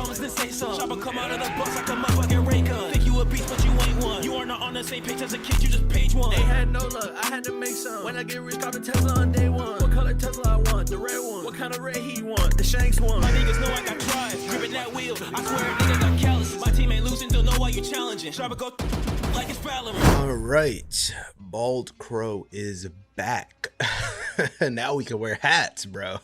moments, then say something. Chopper come out of the box like a motherfucking ray gun. Think you a beast, but you ain't one. You are not on the same page as a kid, you just page one. They had no luck, I had to make some. When I get rich, cop a Tesla on day one. What color Tesla I want? The red one. What kind of red he want? The Shanks one. My niggas know I got drive, gripping that wheel. I swear niggas got callous. My team ain't losing, don't know why you challenging. Chopper go like it's Valorant. All right, Bald Crow is back. Now we can wear hats, bro.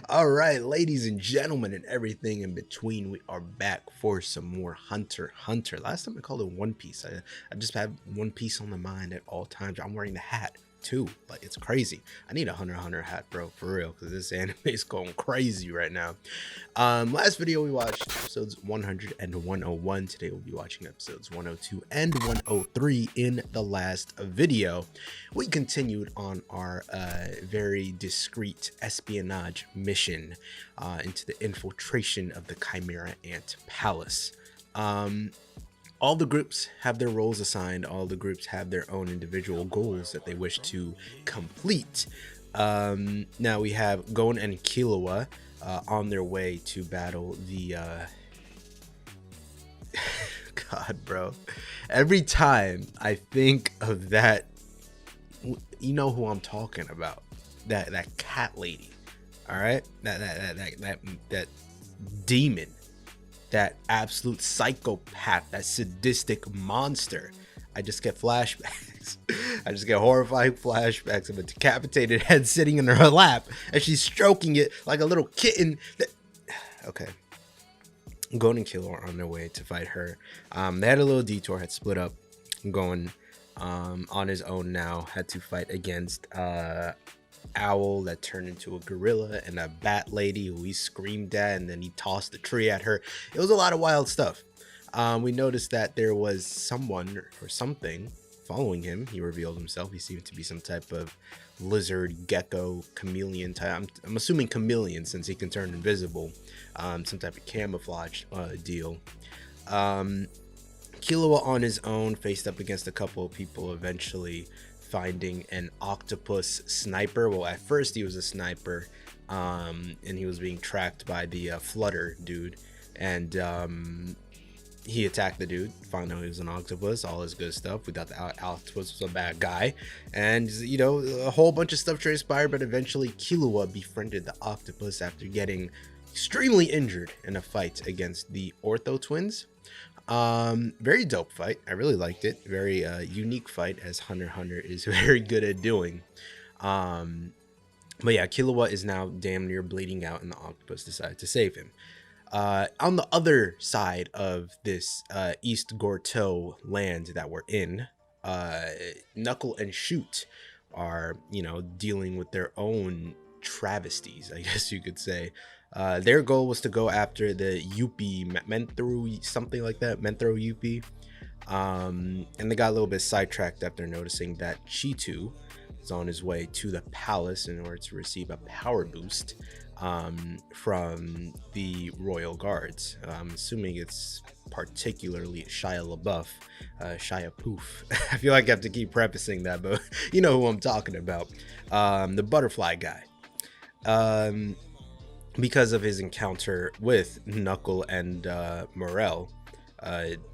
All right, ladies and gentlemen and everything in between, we are back for some more Hunter x Hunter. Last time I called it One Piece. I just have One Piece on the mind at all times. I'm wearing the hat too, like it's crazy. I need a Hunter x Hunter hat, bro, for real, because this anime is going crazy right now. Last video we watched episodes 100 and 101. Today we'll be watching episodes 102 and 103. In the last video we continued on our very discreet espionage mission into the infiltration of the Chimera Ant Palace. All the groups have their roles assigned. All the groups have their own individual goals that they wish to complete. Now we have Gon and Killua on their way to battle the God, bro. Every time I think of that, you know who I'm talking about. That cat lady. All right? That demon. That absolute psychopath, that sadistic monster. I just get flashbacks. I just get horrifying flashbacks of a decapitated head sitting in her lap and she's stroking it like a little kitten. Okay. Gon and Killua are on their way to fight her. They had a little detour, had split up. Gon on his own now had to fight against owl that turned into a gorilla and a bat lady who he screamed at, and then he tossed the tree at her. It was a lot of wild stuff. We noticed that there was someone or something following him. He revealed himself. He seemed to be some type of lizard, gecko, chameleon type. I'm assuming chameleon since he can turn invisible. Some type of camouflage deal. Killua on his own faced up against a couple of people, eventually finding an octopus sniper. Well, at first he was a sniper, and he was being tracked by the Flutter dude, and he attacked the dude, found out he was an octopus, all his good stuff. We thought the octopus was a bad guy, and you know, a whole bunch of stuff transpired, but eventually Killua befriended the octopus after getting extremely injured in a fight against the Ortho twins. Very dope fight. I really liked it. Very unique fight, as Hunter x Hunter is very good at doing. But yeah, Killua is now damn near bleeding out, and the octopus decided to save him. On the other side of this East Gorto land that we're in, Knuckle and Shoot are, you know, dealing with their own travesties, I guess you could say. Their goal was to go after the Yuppie, Menthro, something like that, Menthro Yuppie. And they got a little bit sidetracked after noticing that Chitu is on his way to the palace in order to receive a power boost from the royal guards. I'm assuming it's particularly Shia LaBeouf, Shia Poof. I feel like I have to keep prefacing that, but you know who I'm talking about. The butterfly guy. Because of his encounter with Knuckle and Morel,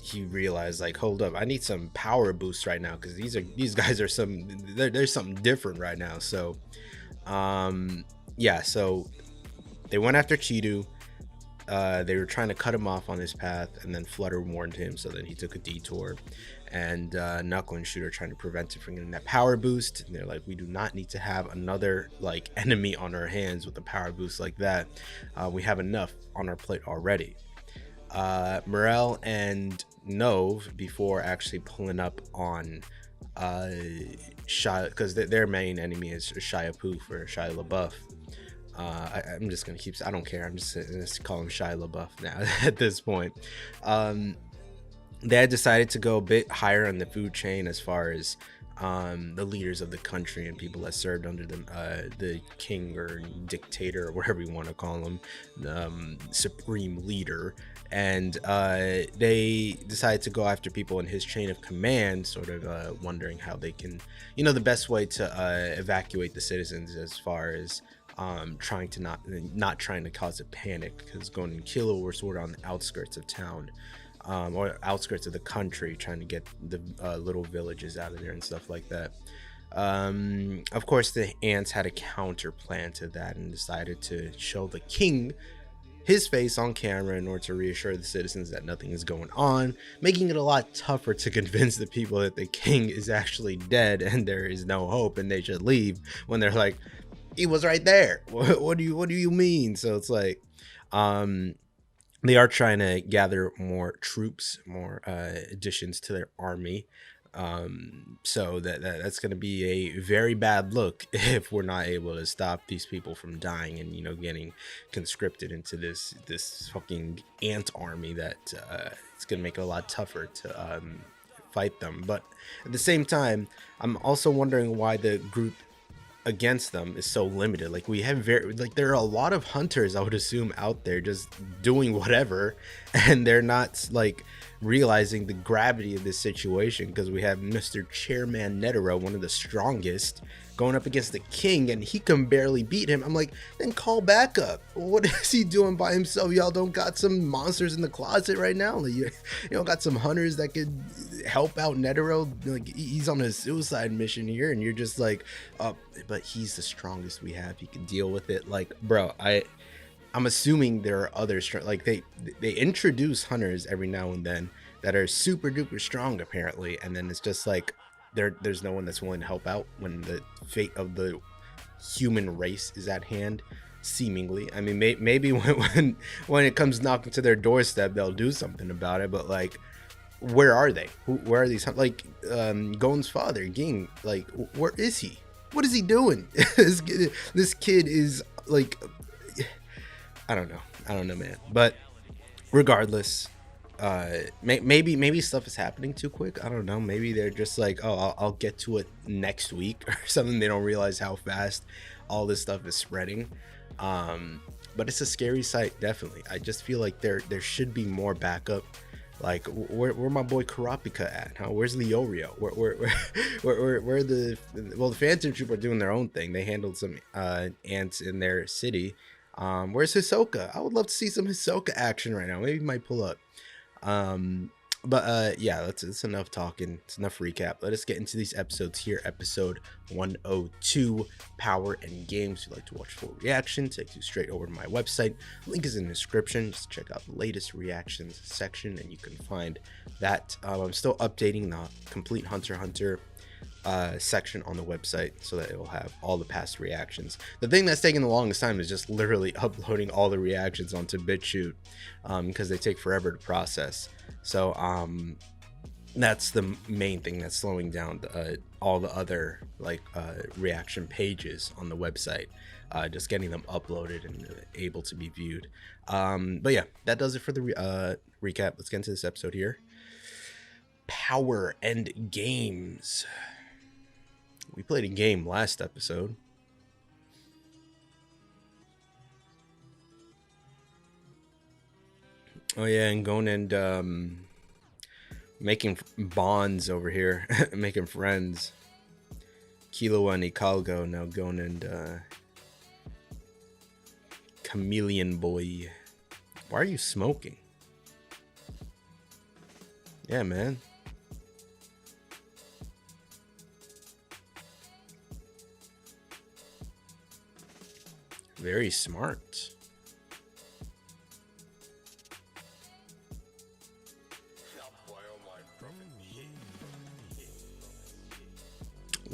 he realized, like, hold up, I need some power boost right now, because these guys are there's something different right now. So yeah, so they went after Chidu. They were trying to cut him off on his path, and then Flutter warned him, so then he took a detour, and Knuckle and Shoot are trying to prevent him from getting that power boost. And they're like, we do not need to have another like enemy on our hands with a power boost like that. We have enough on our plate already. Morel and Nove, before actually pulling up on Shia, because their main enemy is Shia Poof or Shia LaBeouf. I'm just gonna keep, I don't care, I'm just call him Shia LaBeouf now at this point. They had decided to go a bit higher on the food chain as far as the leaders of the country and people that served under them, the king or dictator or whatever you want to call him, supreme leader. And they decided to go after people in his chain of command, sort of wondering how they can, you know, the best way to evacuate the citizens as far as trying to not trying to cause a panic, because Gon and Kilo were sort of on the outskirts of town, or outskirts of the country, trying to get the little villages out of there and stuff like that. Of course, the ants had a counter plan to that and decided to show the king his face on camera in order to reassure the citizens that nothing is going on, making it a lot tougher to convince the people that the king is actually dead and there is no hope and they should leave, when they're like, he was right there. What do you mean? So it's like, they are trying to gather more troops, more additions to their army. So that's going to be a very bad look if we're not able to stop these people from dying and, you know, getting conscripted into this fucking ant army that it's going to make it a lot tougher to fight them. But at the same time, I'm also wondering why the group against them is so limited. Like, we have there are a lot of hunters, I would assume, out there just doing whatever, and they're not like realizing the gravity of this situation, because we have Mr. Chairman Netero, one of the strongest, going up against the king, and he can barely beat him. I'm like, then call backup. What is he doing by himself? Y'all don't got some monsters in the closet right now? Like, you don't got some hunters that could help out Netero? Like, he's on a suicide mission here, and you're just like, but he's the strongest we have. He can deal with it. Like, bro, I'm assuming there are other like they introduce hunters every now and then that are super duper strong apparently, and then it's just like there's no one that's willing to help out when the fate of the human race is at hand, seemingly. I mean, maybe when it comes knocking to their doorstep, they'll do something about it, but like, where are they? Where are these, like, Gon's father, Ging? Like, where is he? What is he doing? This kid is like, I don't know, man. But regardless, maybe stuff is happening too quick. I don't know. Maybe they're just like, oh, I'll get to it next week or something. They don't realize how fast all this stuff is spreading. But it's a scary sight, definitely. I just feel like there should be more backup. Like, where my boy Kurapika at? Huh? Where's Leorio? Where the Phantom Troop are doing their own thing. They handled some ants in their city. Where's Hisoka? I would love to see some Hisoka action right now. Maybe he might pull up. But yeah, that's enough talking. It's enough recap. Let us get into these episodes here. Episode 102, Power and Games. If you'd like to watch full reaction, take you straight over to my website. Link is in the description. Just check out the latest reactions section, and you can find that. I'm still updating the complete Hunter x Hunter section on the website, so that it will have all the past reactions. The thing that's taking the longest time is just literally uploading all the reactions onto BitChute, because they take forever to process. So that's the main thing that's slowing down all the other reaction pages on the website, just getting them uploaded and able to be viewed. But yeah, that does it for the recap. Let's get into this episode here. Power and Games. We played a game last episode. Oh yeah, and going and making bonds over here, making friends. Kilo and Hidalgo now going and Chameleon Boy. Why are you smoking? Yeah, man. Very smart.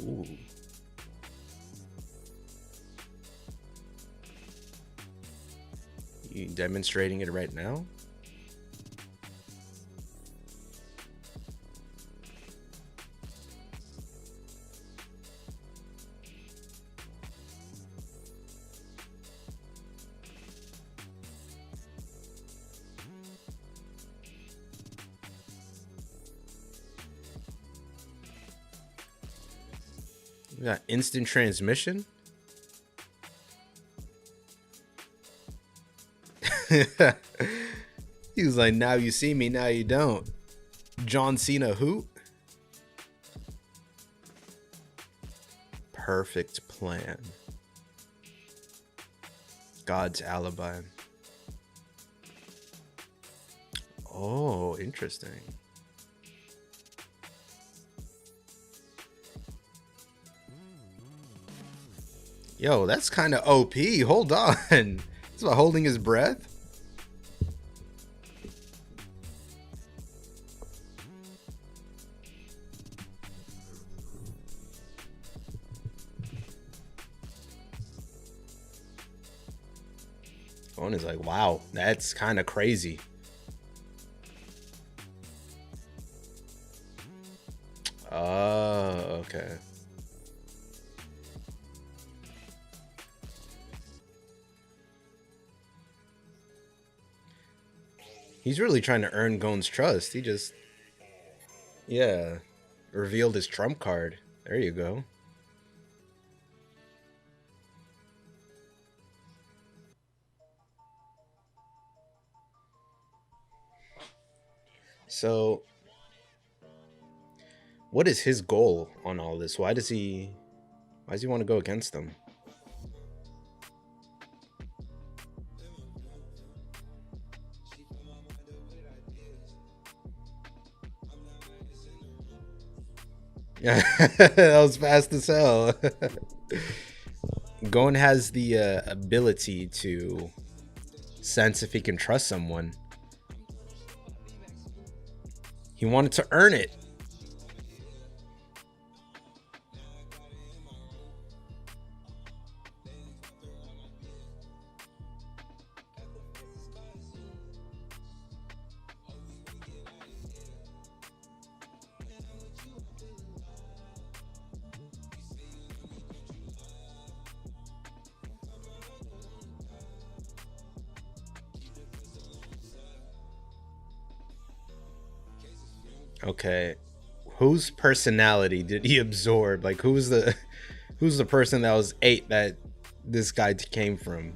Ooh. You demonstrating it right now? We got instant transmission. He was like, now you see me, now you don't. John Cena who? Perfect plan. God's alibi. Oh, interesting. Yo, that's kind of OP. Hold on. It's about holding his breath. One is like, wow, that's kind of crazy. Oh, okay. He's really trying to earn Gon's trust. He just, yeah, revealed his trump card. There you go. So, what is his goal on all this? Why does he want to go against them? Yeah, that was fast as hell. Gon has the ability to sense if he can trust someone. He wanted to earn it. Okay, whose personality did he absorb? Like, who's the person that was 8 that this guy came from?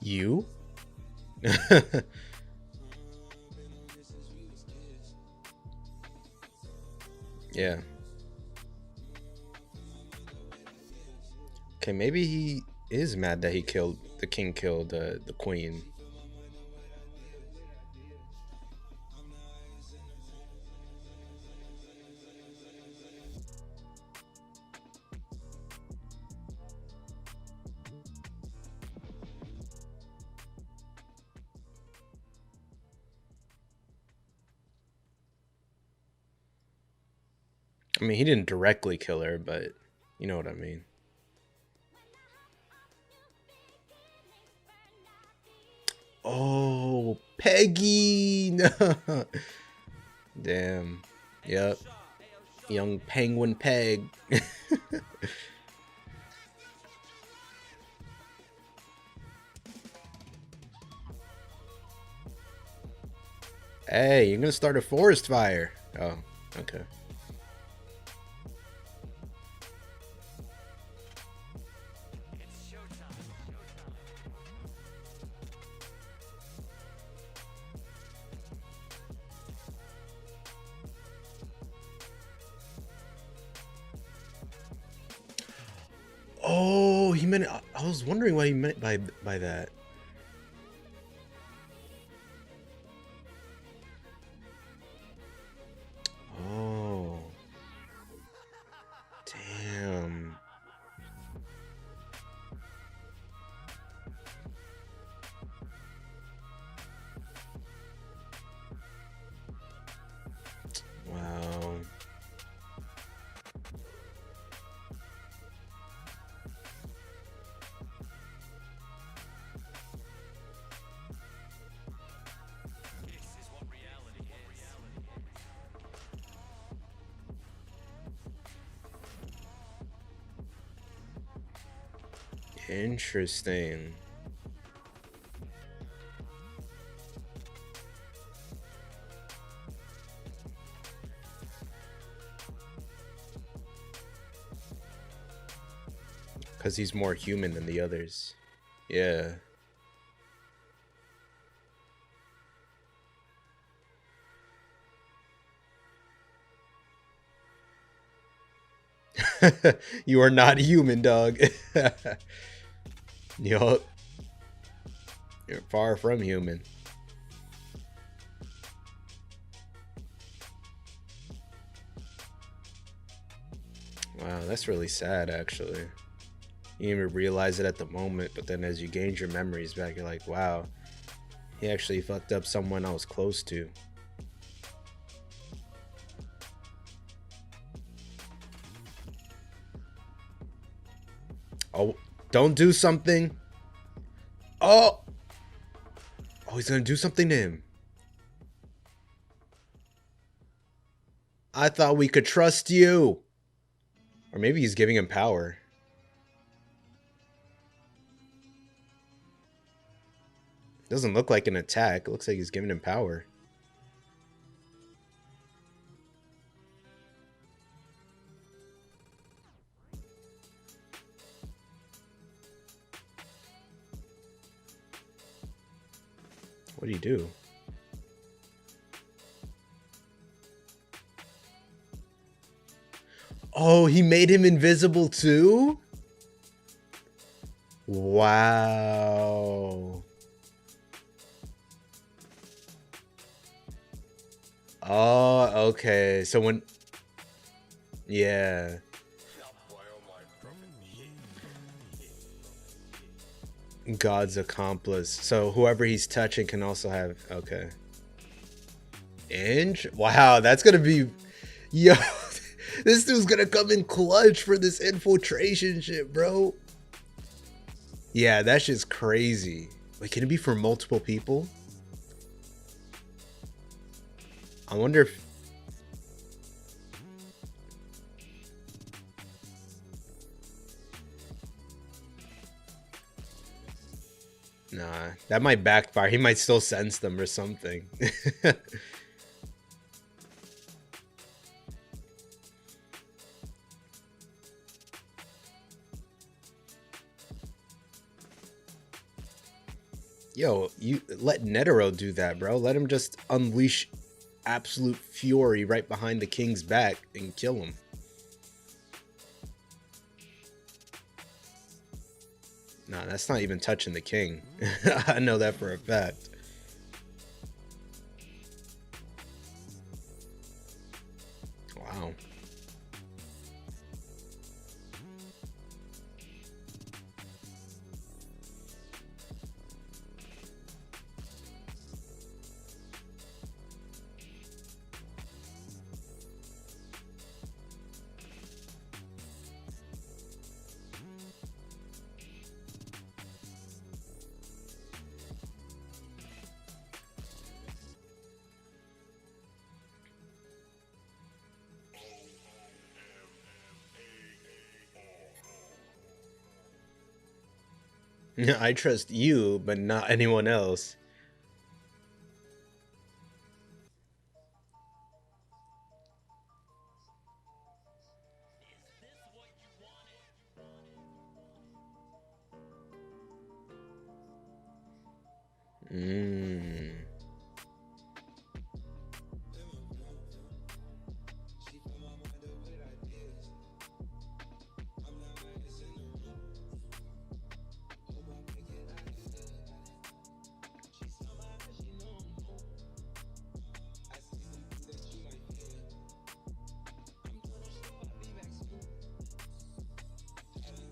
You? Yeah. Okay, maybe he is mad that the king killed the queen. I mean, he didn't directly kill her, but you know what I mean. Oh, Peggy! No. Damn. Yep. Young Penguin Peg. Hey, you're gonna start a forest fire. Oh, okay. Oh, he meant. I was wondering what he meant by that. Oh, damn. Wow. Interesting. Because he's more human than the others. Yeah. You are not human, dog. Yup. You're far from human. Wow, that's really sad, actually. You didn't even realize it at the moment, but then as you gained your memories back, you're like, wow, he actually fucked up someone I was close to. Oh, don't do something. Oh, he's gonna do something to him. I thought we could trust you. Or maybe he's giving him power. Doesn't look like an attack. It looks like he's giving him power. What do you do? Oh, he made him invisible too? Wow. Oh, okay. So when... Yeah. God's accomplice. So whoever he's touching can also have... Okay. Wow, that's gonna be... Yo, this dude's gonna come in clutch for this infiltration shit, bro. Yeah, that's just crazy. Wait, can it be for multiple people? I wonder if... Nah, that might backfire. He might still sense them or something. Yo, you let Netero do that, bro. Let him just unleash absolute fury right behind the king's back and kill him. Nah, that's not even touching the king. I know that for a fact. Wow. I trust you, but not anyone else.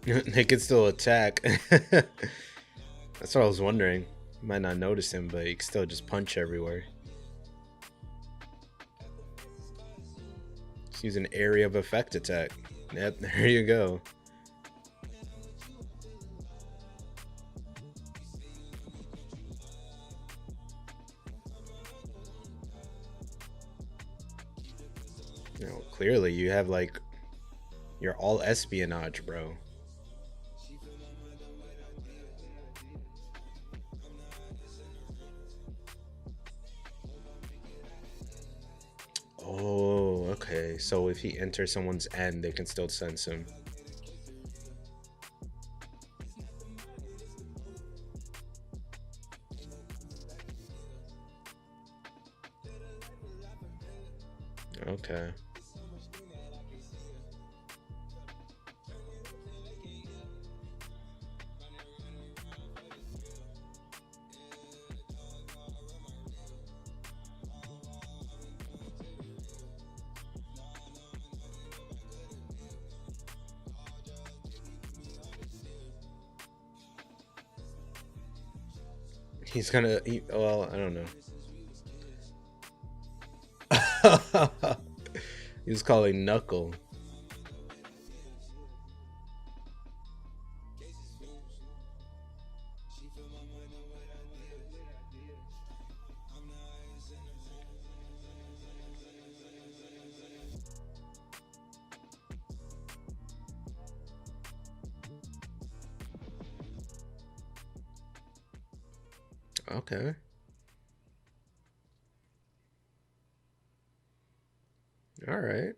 They could still attack. That's what I was wondering. You might not notice him, but he can still just punch everywhere. Just use an area of effect attack. Yep, there you go. You know, clearly you have like, you're all espionage, bro. Oh, okay. So if he enters someone's end, they can still sense him. Okay. He's gonna eat. Well, I don't know. He was calling Knuckle. Okay. All right.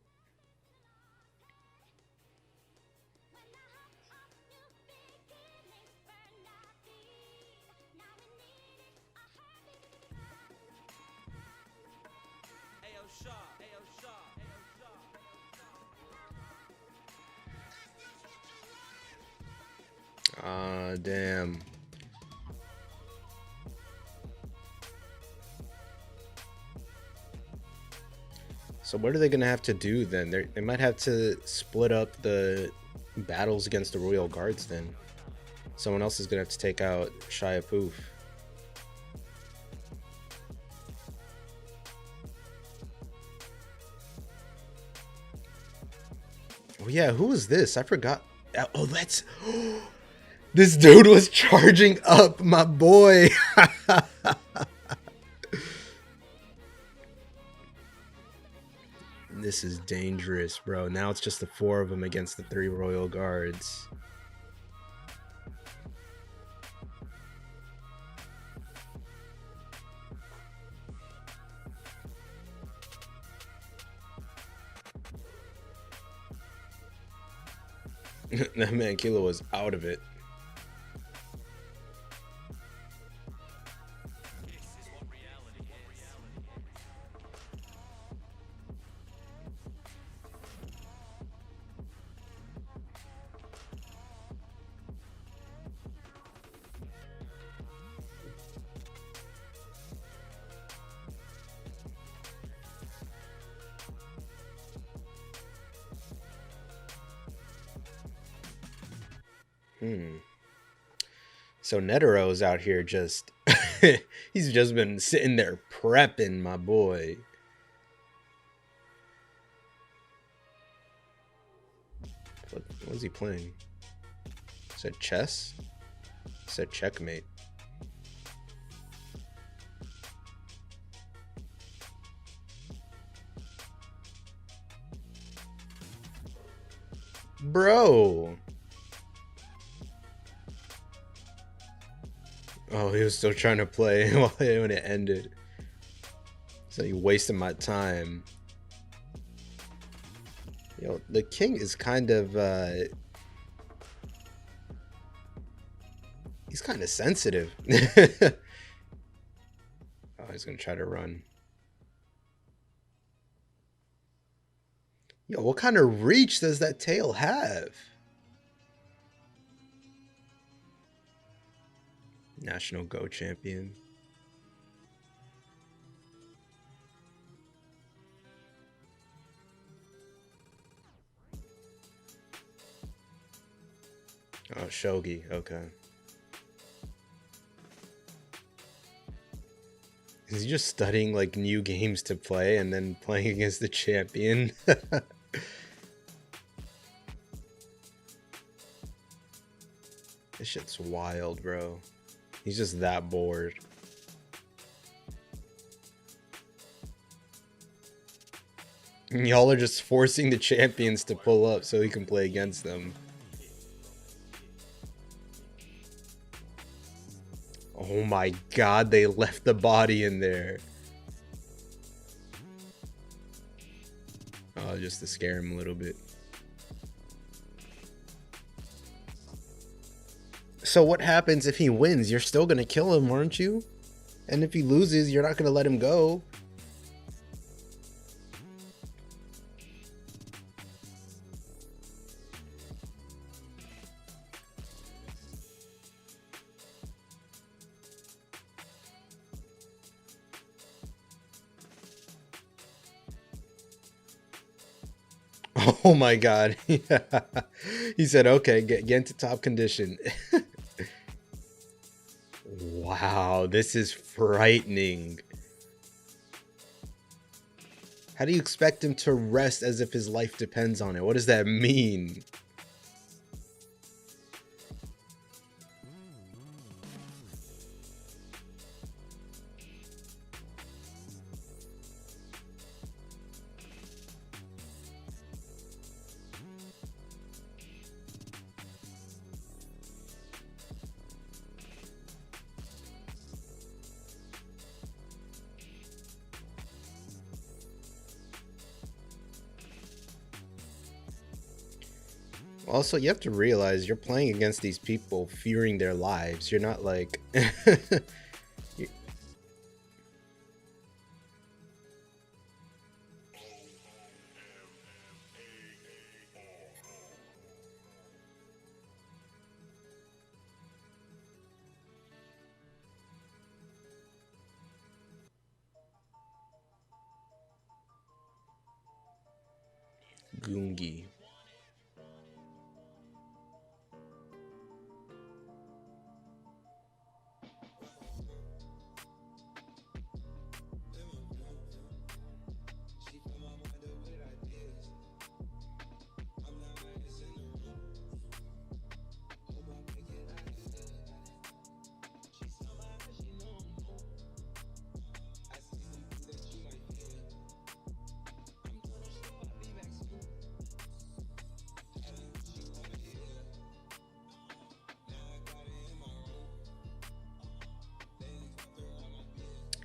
Ah, damn. So what are they gonna have to do then? They might have to split up the battles against the Royal Guards then. Someone else is gonna have to take out Shia Poof. Oh yeah, who was this? I forgot. Oh, that's... This dude was charging up, my boy. This is dangerous, bro. Now it's just the 4 of them against the 3 Royal Guards. That man Kilo was out of it. So Netero's out here just... he's just been sitting there prepping, my boy. What was he playing? Said chess? Said checkmate. Bro. Oh, he was still trying to play when it ended. So he wasted my time. Yo, the king is kind of he's kind of sensitive. Oh, he's gonna try to run. Yo, what kind of reach does that tail have? National Go champion. Oh, shogi. Okay. Is he just studying like new games to play and then playing against the champion? This shit's wild, bro. He's just that bored. Y'all are just forcing the champions to pull up so he can play against them. Oh my god, they left the body in there. just to scare him a little bit. So what happens if he wins? You're still gonna kill him, aren't you? And if he loses, you're not gonna let him go. Oh my god. He said, okay, get into top condition. Wow, this is frightening. How do you expect him to rest as if his life depends on it? What does that mean? Also, you have to realize you're playing against these people fearing their lives. You're not like... you- Gungi.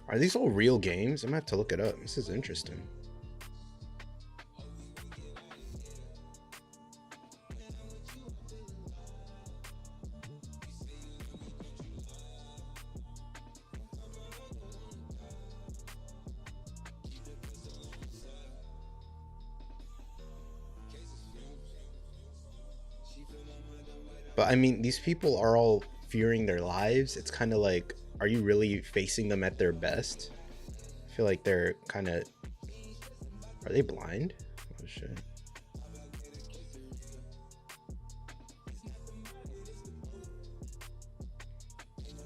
Are these all real games? I'm gonna have to look it up. This is interesting. But I mean, these people are all fearing their lives. It's kind of like, are you really facing them at their best? I feel like they're kind of... Are they blind? Oh shit.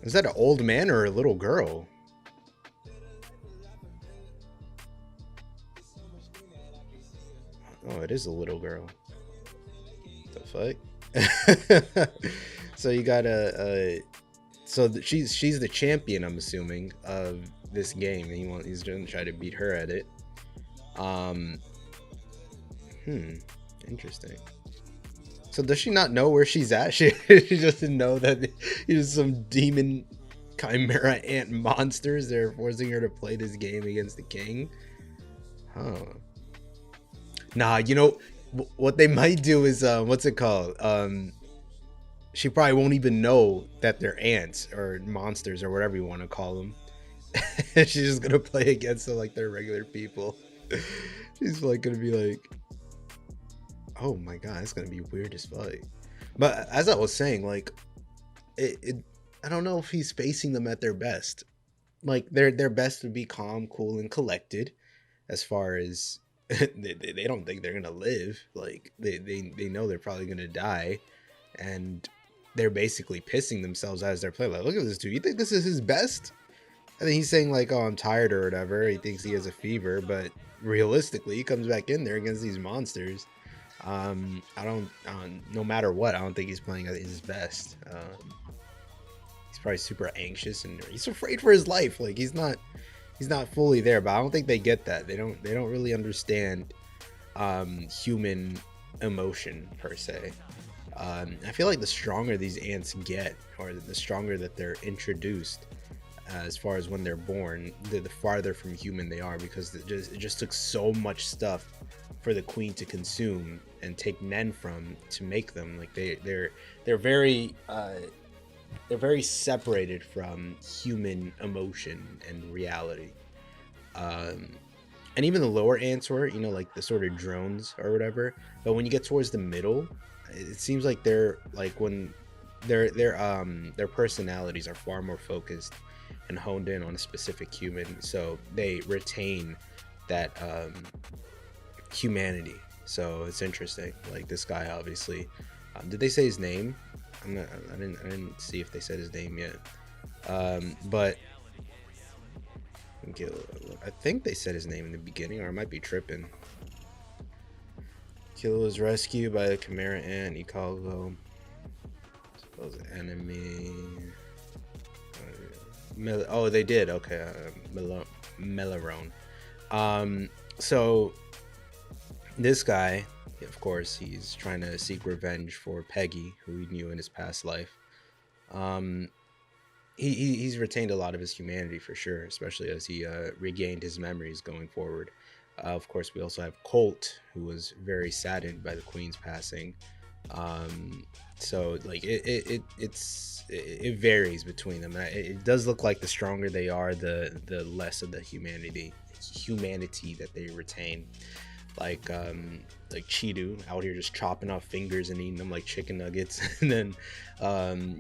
Is that an old man or a little girl? Oh, it is a little girl. What the fuck? So you got she's the champion, I'm assuming, of this game, and he's gonna try to beat her at it. Interesting. So does she not know where she's at? She doesn't know that he's some demon chimera ant monsters. They're forcing her to play this game against the king. Huh. Nah, you know what they might do is what's it called? She probably won't even know that they're ants or monsters or whatever you want to call them. She's just gonna play against them like they're regular people. She's like gonna be like, oh my god, it's gonna be weird as fuck. But as I was saying, like, I don't know if he's facing them at their best. Like their best would be calm, cool, and collected. As far as they don't think they're gonna live. Like they know they're probably gonna die, and they're basically pissing themselves as they're playing. Like, look at this dude. You think this is his best? I think he's saying like, oh, I'm tired or whatever. He thinks he has a fever, but realistically, he comes back in there against these monsters. No matter what, I don't think he's playing at his best. He's probably super anxious and he's afraid for his life. Like he's not fully there, but I don't think they get that. They don't really understand human emotion per se. I feel like the stronger these ants get, or the stronger that they're introduced, as far as when they're born, the farther from human they are, because it just took so much stuff for the queen to consume and take nen from to make them. Like they're very separated from human emotion and reality. And even the lower ants were, you know, like the sort of drones or whatever. But when you get towards the middle, it seems like they're like when their personalities are far more focused and honed in on a specific human, so they retain that humanity. So it's interesting. Like this guy, obviously, did they say his name? I didn't see if they said his name yet. But I think they said his name in the beginning, or I might be tripping. Killer was rescued by the Chimera Ant. Eiichiro, supposed enemy. Oh, they did. Okay, Melarone. So this guy, of course, he's trying to seek revenge for Peggy, who he knew in his past life. He's retained a lot of his humanity for sure, especially as he regained his memories going forward. Of course, we also have Colt, who was very saddened by the queen's passing. So like it varies between them. It does look like the stronger they are, the less of the humanity that they retain. Like Chidu out here just chopping off fingers and eating them like chicken nuggets. And then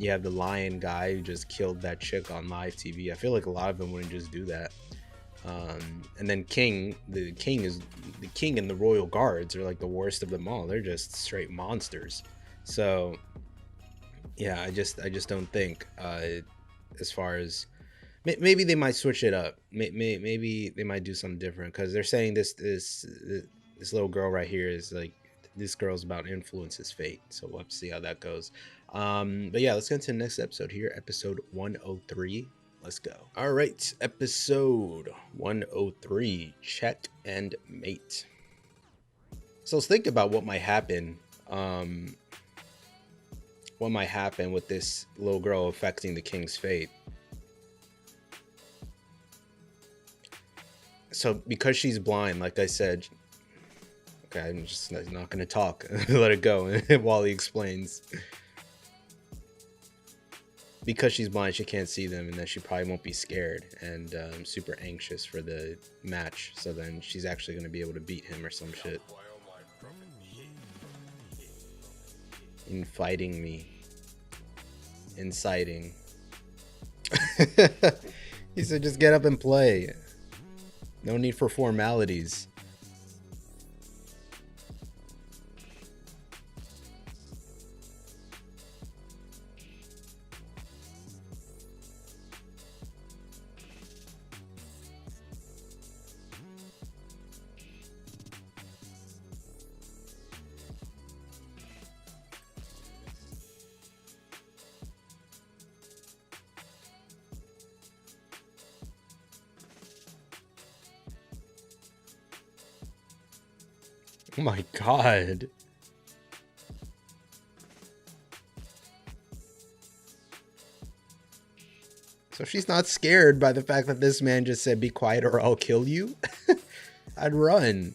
you have the lion guy who just killed that chick on live TV. I feel like a lot of them wouldn't just do that. And then the king and the royal guards are like the worst of them all. They're just straight monsters. So yeah, I just don't think as far as maybe they might switch it up. Maybe they might do something different, because they're saying this little girl right here is like, this girl's about to influence his fate. So we'll have to see how that goes. But yeah, let's get into the next episode here, episode 103. Let's go. All right, episode 103, Check and Mate. So let's think about what might happen. What might happen with this little girl affecting the king's fate. So because she's blind, like I said, okay, I'm just not going to talk. Let it go while he explains. Because she's blind, she can't see them, and then she probably won't be scared and super anxious for the match. So then she's actually going to be able to beat him or some shit. Infighting me. Inciting. He said just get up and play. No need for formalities. Oh my god. So she's not scared by the fact that this man just said, be quiet or I'll kill you? I'd run.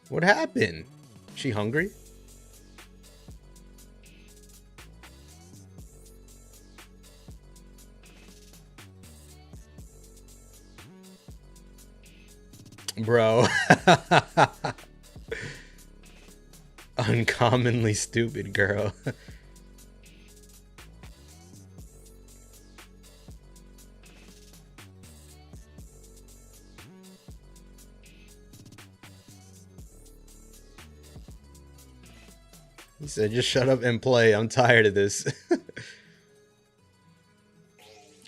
What happened? She hungry? Bro. Uncommonly stupid girl. He said, just shut up and play. I'm tired of this.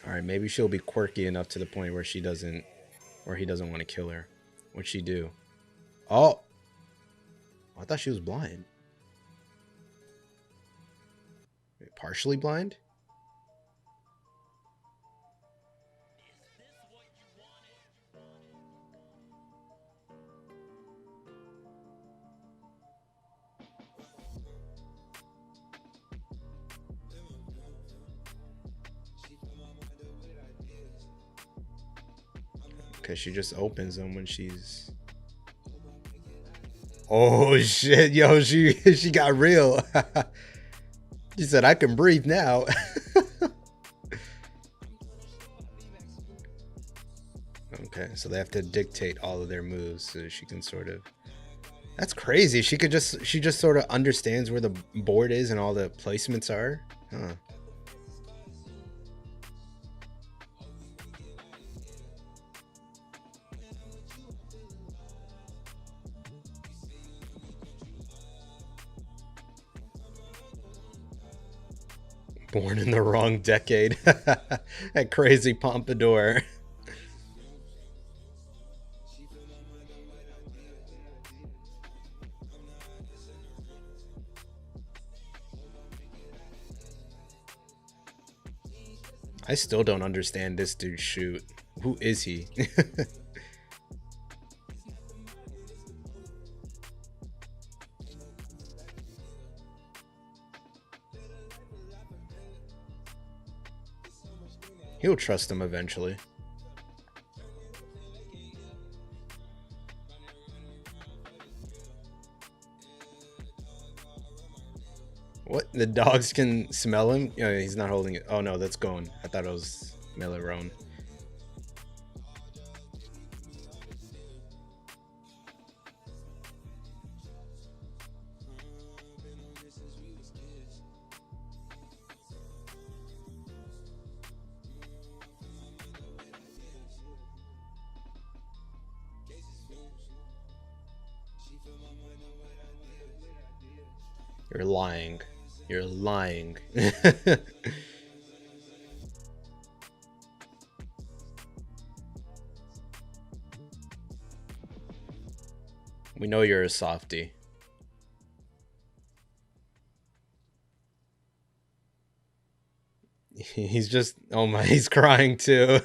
Alright, maybe she'll be quirky enough to the point where he doesn't want to kill her. What'd she do? Oh! I thought she was blind. Wait, partially blind? Cause she just opens them when she's. Oh shit, yo, she got real. She said, "I can breathe now." Okay, so they have to dictate all of their moves so she can sort of. That's crazy. She just sort of understands where the board is and all the placements are. Huh. Born in the wrong decade. That crazy pompadour. I still don't understand this dude's shoot. Who is he? He'll trust him eventually. What? The dogs can smell him? Yeah, he's not holding it. Oh no, that's going. I thought it was Melarone. You're lying. You're lying. We know you're a softie. He's just, oh my, he's crying too.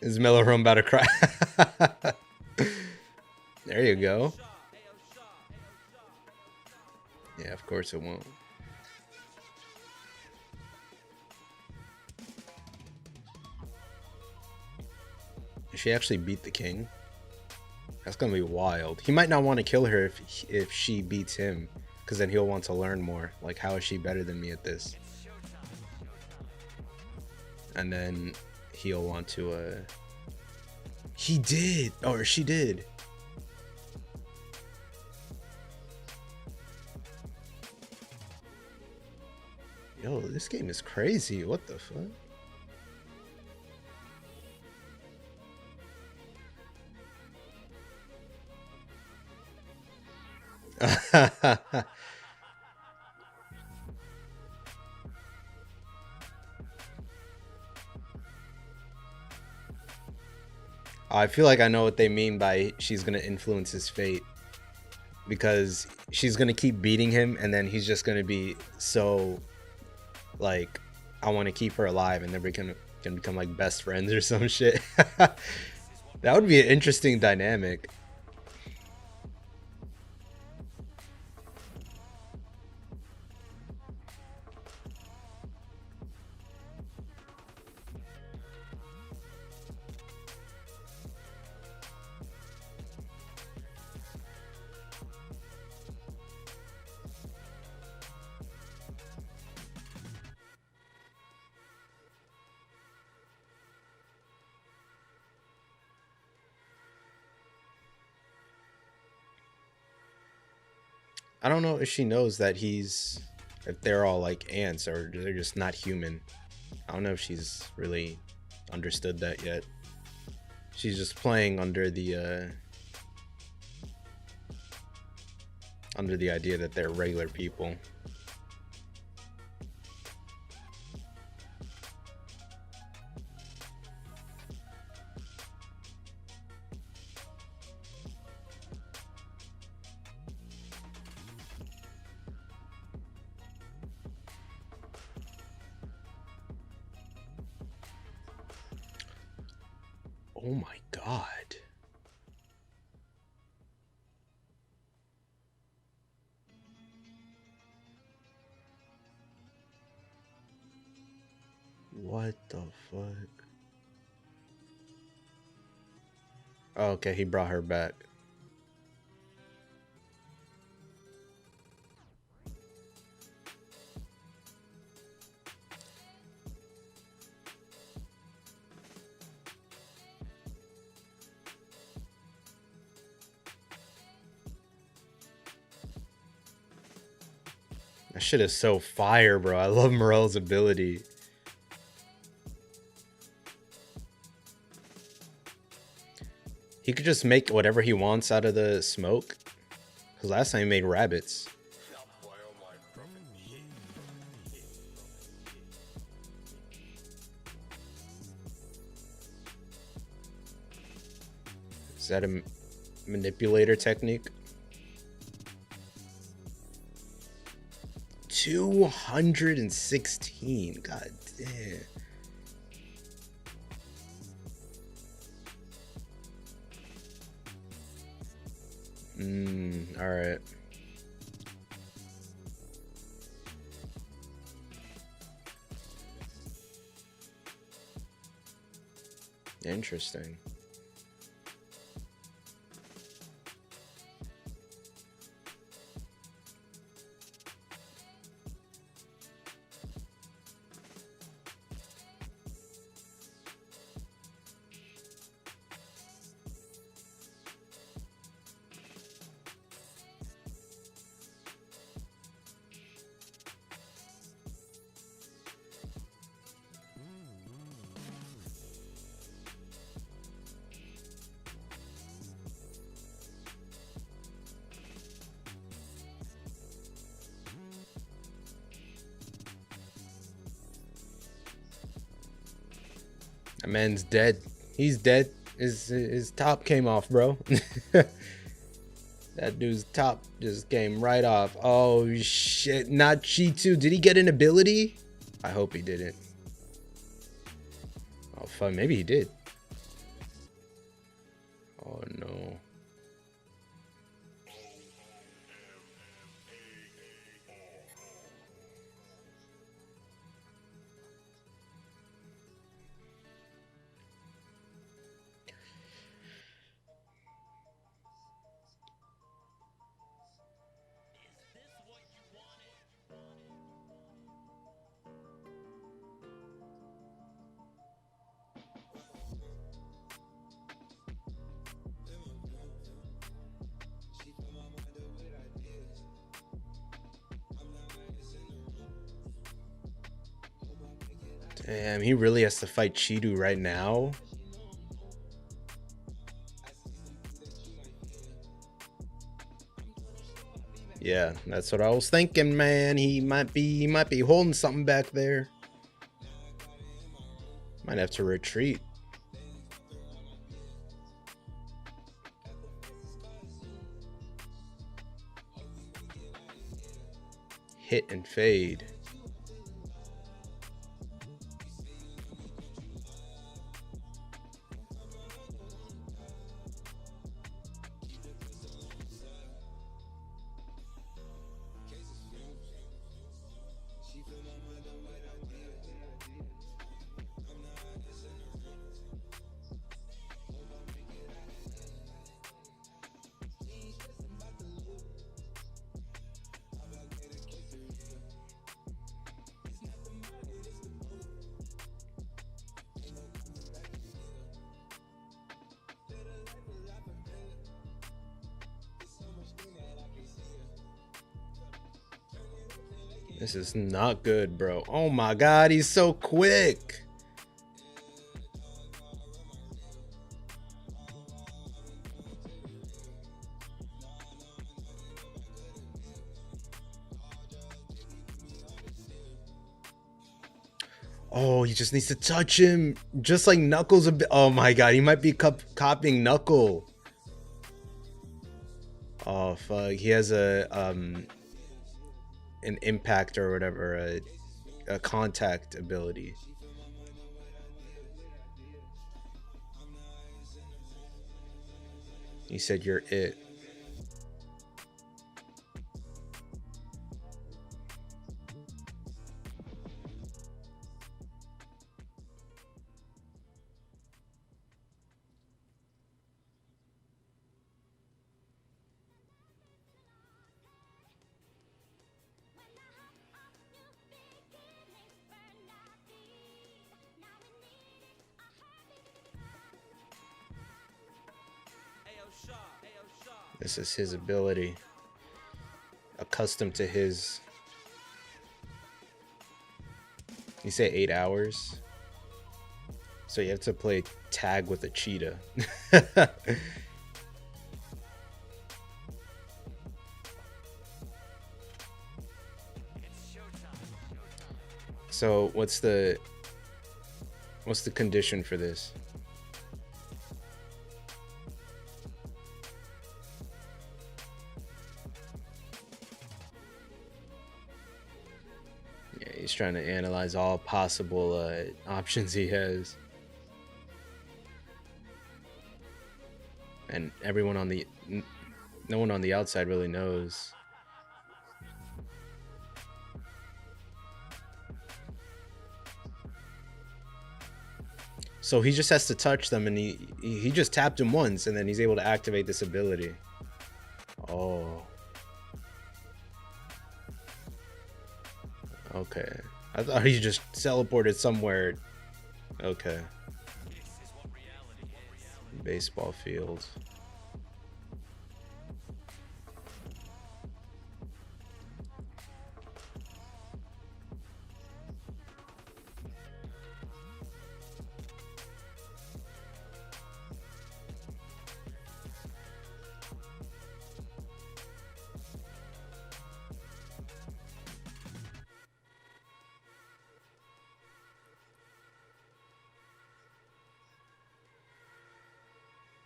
Is Melarone about to cry? There you go. Yeah, of course it won't. Did she actually beat the king? That's gonna be wild. He might not want to kill her if she beats him, because then he'll want to learn more. Like, how is she better than me at this? And then he'll want to he did, or she did. Yo, this game is crazy. What the fuck? I feel like I know what they mean by she's gonna influence his fate, because she's gonna keep beating him and then he's just gonna be so like, I want to keep her alive, and then we can become like best friends or some shit. That would be an interesting dynamic. I don't know if she knows that if they're all like ants or they're just not human. I don't know if she's really understood that yet. She's just playing under the idea that they're regular people. Oh my god. What the fuck? Oh, okay, he brought her back. That shit is so fire, bro. I love Morel's ability. He could just make whatever he wants out of the smoke. Because last time he made rabbits. Is that a manipulator technique? 216. God damn. All right. Interesting. That man's dead. He's dead. His top came off, bro. That dude's top just came right off. Oh shit, not Chi2. Did he get an ability? I hope he didn't. Oh fuck, maybe he did. Oh no. Damn, he really has to fight Chidu right now. Yeah, that's what I was thinking, man. He might be holding something back there. Might have to retreat. Hit and fade. This is not good, bro. Oh my god, he's so quick. Oh, he just needs to touch him. Just like Knuckles a bit. Oh my god, he might be copying Knuckle. Oh fuck, he has an impact or whatever, a contact ability. He said you're it. This is his ability. Accustomed to his... You say 8 hours? So you have to play tag with a cheetah. So what's the condition for this? Yeah, he's trying to analyze all possible options he has. And everyone on the... No one on the outside really knows. So he just has to touch them, and he just tapped him once, and then he's able to activate this ability. Oh. Okay. I thought he just teleported somewhere. Okay. Baseball field.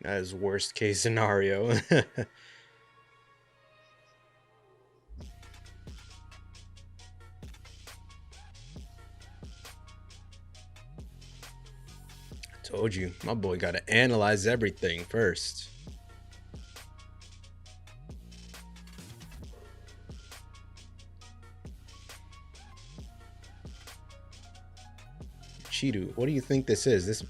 That is worst case scenario. Told you, my boy got to analyze everything first. Chidu, what do you think this is?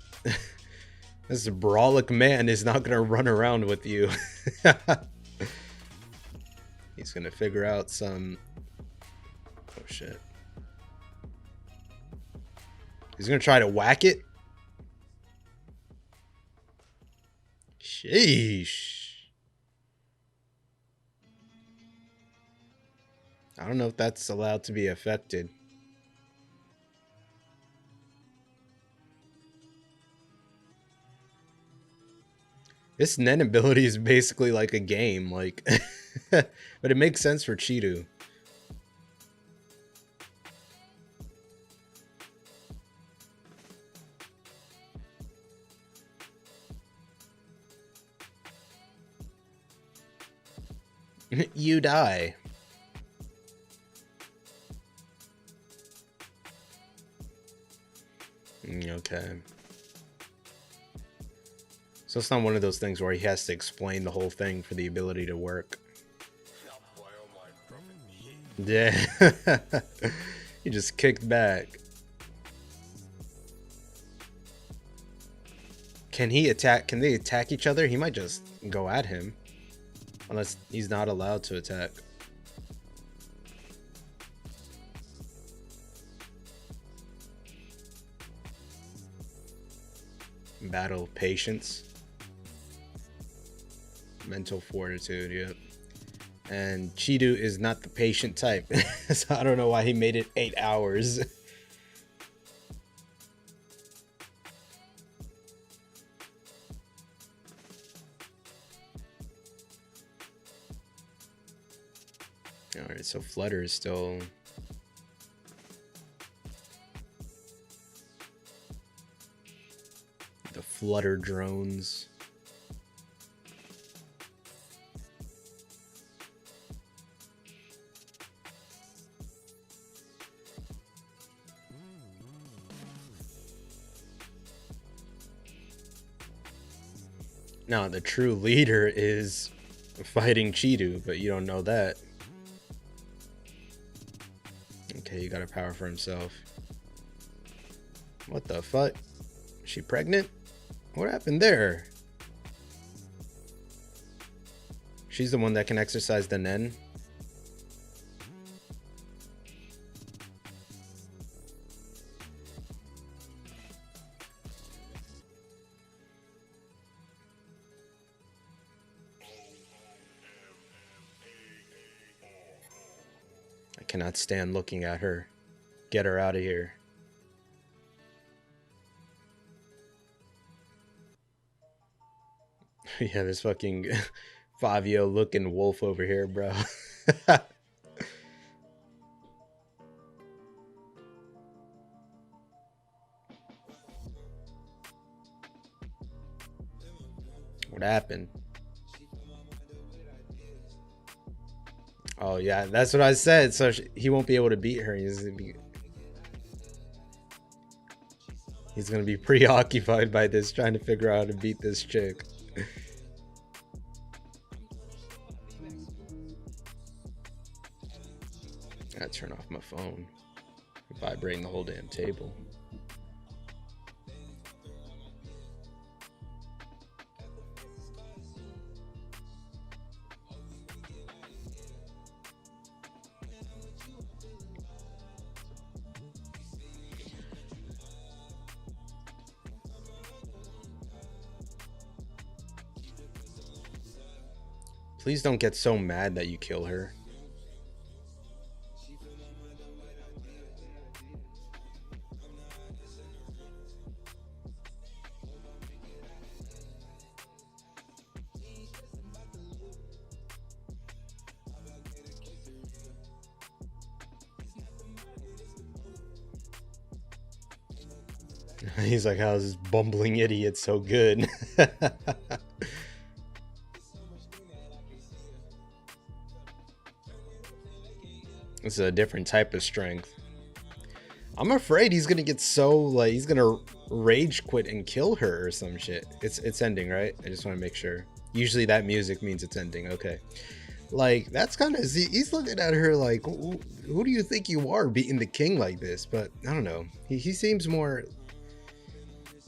This brawlic man is not gonna run around with you. He's gonna figure out some... Oh shit. He's gonna try to whack it? Sheesh. I don't know if that's allowed to be affected. This Nen ability is basically like a game, like, but it makes sense for Chidu. You die. Okay. So it's not one of those things where he has to explain the whole thing for the ability to work. Yeah. He just kicked back. Can he attack? Can they attack each other? He might just go at him. Unless he's not allowed to attack. Battle patience. Mental fortitude, yep. And Chidu is not the patient type. So I don't know why he made it 8 hours. Alright, so Flutter is still... The Flutter drones. Now, the true leader is fighting Chidu, but you don't know that. Okay, he got a power for himself. What the fuck? Is she pregnant? What happened there? She's the one that can exercise the Nen. cannot stand looking at her. Get her out of here. Yeah, this fucking Fabio looking wolf over here, bro. What happened? Oh yeah, that's what I said. So he won't be able to beat her. He's gonna be preoccupied by this, trying to figure out how to beat this chick. I turn off my phone. Vibrating the whole damn table. Please don't get so mad that you kill her. He's like, how's this bumbling idiot so good? It's a different type of strength. I'm afraid he's gonna get so, like, he's gonna rage quit and kill her or some shit. It's ending, right? I just want to make sure. Usually that music means it's ending. Okay. Like, that's kind of, he's looking at her like, who do you think you are, beating the king like this? But I don't know. He seems more,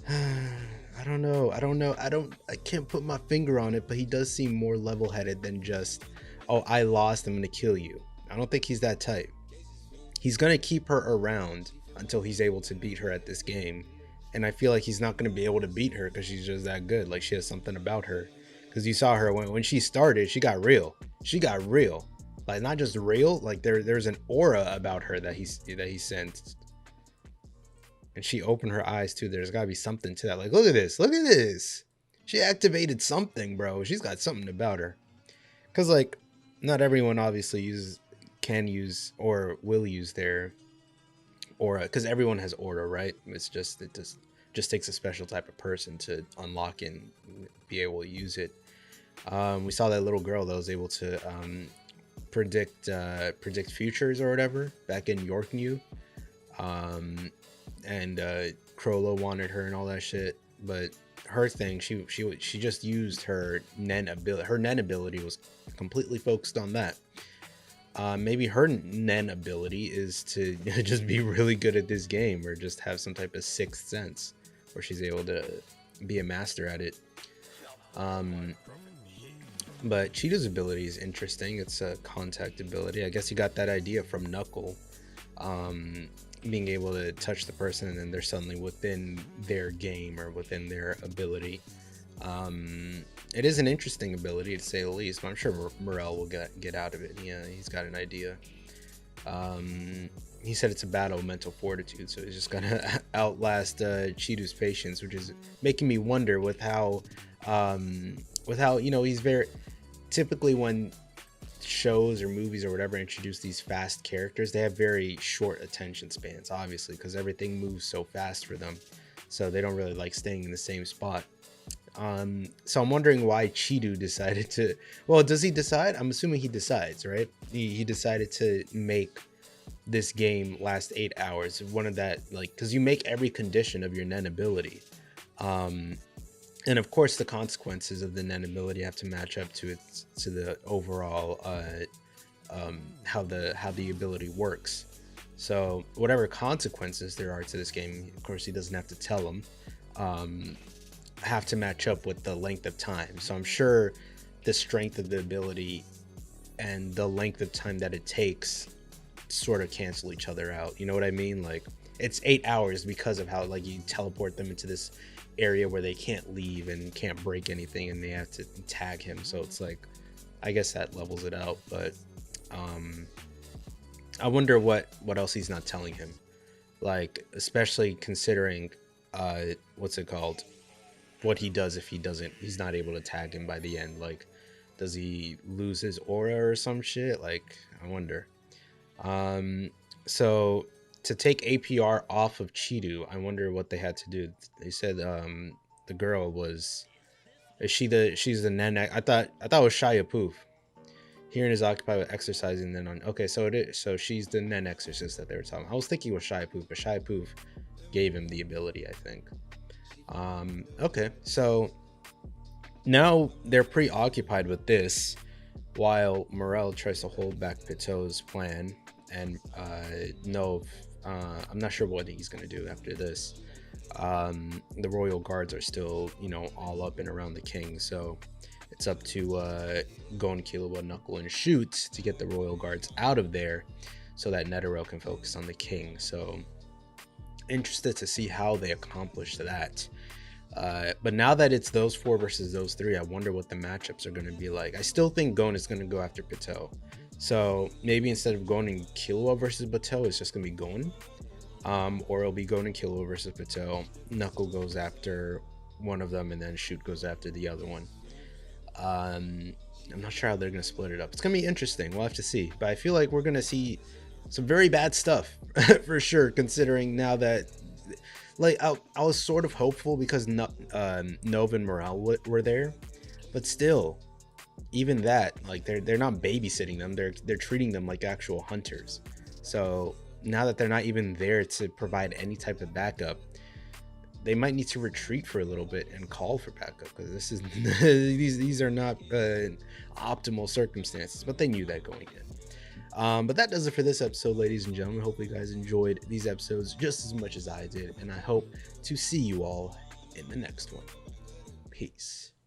I don't know. I can't put my finger on it, but he does seem more level-headed than just, oh, I lost, I'm gonna kill you. I don't think he's that type. He's gonna keep her around until he's able to beat her at this game, and I feel like he's not gonna be able to beat her because she's just that good. Like, she has something about her. Because you saw her when she started, she got real. She got real, like, not just real. Like, there's an aura about her that he sensed, and she opened her eyes too. There's gotta be something to that. Like, look at this, look at this. She activated something, bro. She's got something about her. Because, like, not everyone obviously can use or will use their aura, because everyone has aura, right? It just takes a special type of person to unlock and be able to use it. We saw that little girl that was able to predict futures or whatever back in York New, and Crollo wanted her and all that shit. But her thing, she just used her Nen ability. Her Nen ability was completely focused on that. Maybe her Nen ability is to just be really good at this game, or just have some type of sixth sense where she's able to be a master at it. But Cheetah's ability is interesting. It's a contact ability. I guess he got that idea from Knuckle, being able to touch the person and then they're suddenly within their game or within their ability. It is an interesting ability, to say the least, but I'm sure Morel will get out of it. Yeah, he's got an idea. He said it's a battle of mental fortitude, so he's just gonna outlast Cheetah's patience, which is making me wonder with how you know, he's very typically, when shows or movies or whatever introduce these fast characters, they have very short attention spans, obviously, because everything moves so fast for them, so they don't really like staying in the same spot. So I'm wondering why Chidu decided to, well, does he decide? I'm assuming he decides, right? He decided to make this game last 8 hours. One of that, like, because you make every condition of your Nen ability, and of course the consequences of the Nen ability have to match up to the overall how the ability works. So whatever consequences there are to this game, of course he doesn't have to tell them, have to match up with the length of time. So I'm sure the strength of the ability and the length of time that it takes sort of cancel each other out. You know what I mean? Like, it's 8 hours because of how, like, you teleport them into this area where they can't leave and can't break anything, and they have to tag him. So it's like, I guess that levels it out. But I wonder what else he's not telling him. Like, especially considering what's it called? What he does if he's not able to tag him by the end. Like, does he lose his aura or some shit? Like, I wonder. So to take APR off of Chidu, I wonder what they had to do. They said the girl was, she's the nen. I thought it was Shia Poof. Herein is occupied with exercising. Then on, okay, so it is, so she's the nen exorcist that they were talking. I was thinking it was Shia Poof, but Shia Poof gave him the ability, I think. Okay, so now they're preoccupied with this, while Morel tries to hold back Pitot plan, and Nov, I'm not sure what he's gonna do after this. The royal guards are still, all up and around the king, so it's up to Gon, Killua, Knuckle, and Shoot to get the royal guards out of there, so that Netero can focus on the king. So interested to see how they accomplish that. But now that it's those four versus those three, I wonder what the matchups are going to be like. I still think Gon is going to go after Pitot. So maybe instead of Gon and Killua versus Pitot, it's just going to be Gon. Or it'll be Gon and Killua versus Pitot. Knuckle goes after one of them, and then Shoot goes after the other one. I'm not sure how they're going to split it up. It's going to be interesting. We'll have to see. But I feel like we're going to see some very bad stuff for sure, considering now that, like, I was sort of hopeful because Nova and Morale were there, but still, even that, like, they're not babysitting them, they're treating them like actual hunters. So now that they're not even there to provide any type of backup, they might need to retreat for a little bit and call for backup, because this is these are not optimal circumstances, but they knew that going in. But that does it for this episode, ladies and gentlemen. Hopefully you guys enjoyed these episodes just as much as I did, and I hope to see you all in the next one. Peace.